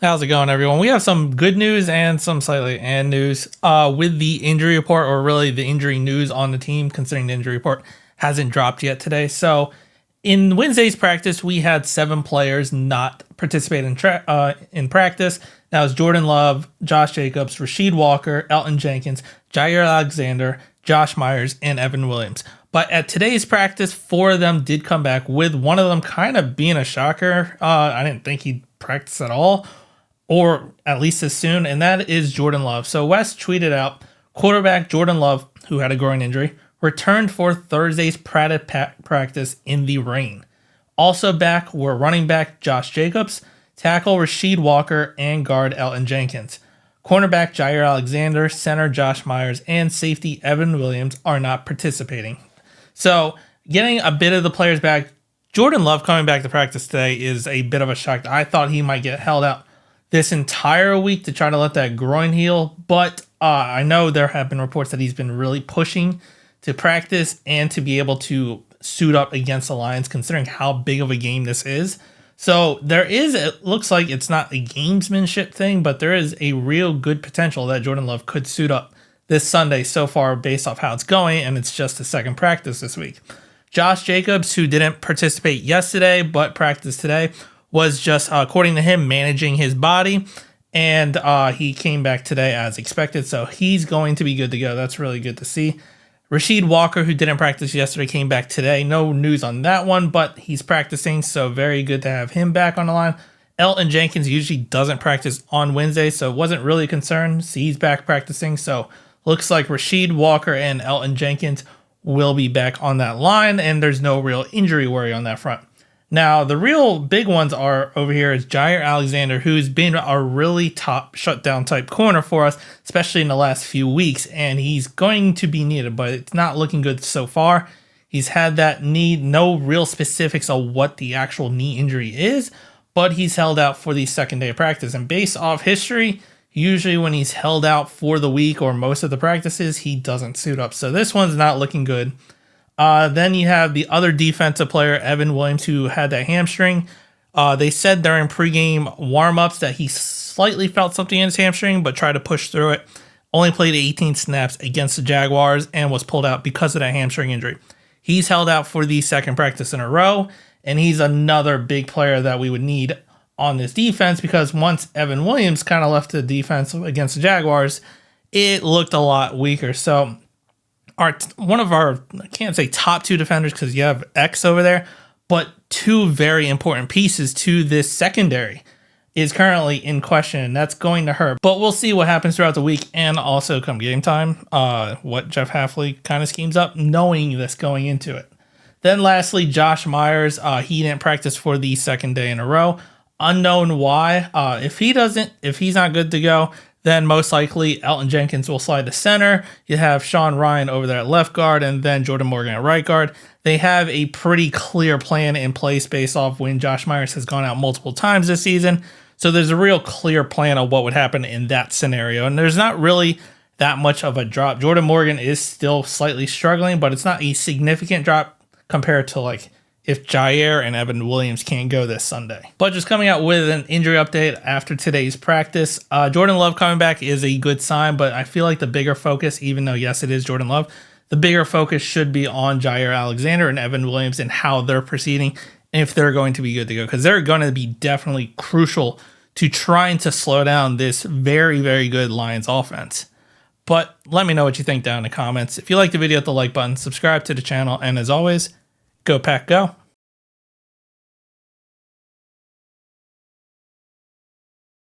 How's it going, everyone? We have some good news and some slightly and news with the injury report, or really the injury news on the team, considering the injury report hasn't dropped yet today. So in Wednesday's practice, we had 7 players not participate in practice. That was Jordan Love, Josh Jacobs, Rasheed Walker, Elton Jenkins, Jaire Alexander, Josh Meyers, and Evan Williams. But at today's practice, 4 of them did come back, with one of them kind of being a shocker. I didn't think he'd practice at all, or at least as soon, and that is Jordan Love. So Wes tweeted out, quarterback Jordan Love, who had a groin injury, returned for Thursday's practice in the rain. Also back were running back Josh Jacobs, tackle Rasheed Walker, and guard Elton Jenkins. Cornerback Jaire Alexander, center Josh Meyers, and safety Evan Williams are not participating. So getting a bit of the players back, Jordan Love coming back to practice today is a bit of a shock. I thought he might get held out this entire week to try to let that groin heal, but I know there have been reports that he's been really pushing to practice and to be able to suit up against the Lions, considering how big of a game this is. So it looks like it's not a gamesmanship thing, but there is a real good potential that Jordan Love could suit up this Sunday so far based off how it's going, and it's just the second practice this week. Josh Jacobs, who didn't participate yesterday but practiced today, was just, according to him, managing his body, and he came back today as expected, so he's going to be good to go. That's really good to see. Rasheed Walker, who didn't practice yesterday, came back today. No news on that one, but he's practicing, so very good to have him back on the line. Elton Jenkins usually doesn't practice on Wednesday, so it wasn't really a concern. So he's back practicing, so looks like Rasheed Walker and Elton Jenkins will be back on that line, and there's no real injury worry on that front. Now, the real big ones are over here is Jaire Alexander, who's been a really top shutdown type corner for us, especially in the last few weeks, and he's going to be needed, but it's not looking good so far. He's had that knee, no real specifics of what the actual knee injury is, but he's held out for the second day of practice, and based off history, usually when he's held out for the week or most of the practices, he doesn't suit up. So this one's not looking good. Then you have the other defensive player, Evan Williams, who had that hamstring. They said during pregame warm-ups that he slightly felt something in his hamstring, but tried to push through it. Only played 18 snaps against the Jaguars and was pulled out because of that hamstring injury. He's held out for the second practice in a row, and he's another big player that we would need on this defense, because once Evan Williams kind of left the defense against the Jaguars, it looked a lot weaker. So one of our, I can't say top 2 defenders because you have X over there, but 2 very important pieces to this secondary is currently in question, and that's going to hurt. But we'll see what happens throughout the week, and also come game time, what Jeff Hafley kind of schemes up, knowing this going into it. Then lastly, Josh Meyers, he didn't practice for the second day in a row. Unknown why. If he's not good to go, then most likely Elton Jenkins will slide to center. You have Sean Ryan over there at left guard, and then Jordan Morgan at right guard. They have a pretty clear plan in place based off when Josh Meyers has gone out multiple times this season. So there's a real clear plan of what would happen in that scenario. And there's not really that much of a drop. Jordan Morgan is still slightly struggling, but it's not a significant drop compared to like if Jaire and Evan Williams can't go this Sunday. But just coming out with an injury update after today's practice, Jordan Love coming back is a good sign, but I feel like the bigger focus, even though yes, it is Jordan Love, the bigger focus should be on Jaire Alexander and Evan Williams and how they're proceeding, and if they're going to be good to go, because they're going to be definitely crucial to trying to slow down this very, very good Lions offense. But let me know what you think down in the comments. If you like the video, hit the like button, subscribe to the channel, and as always, go Pack Go.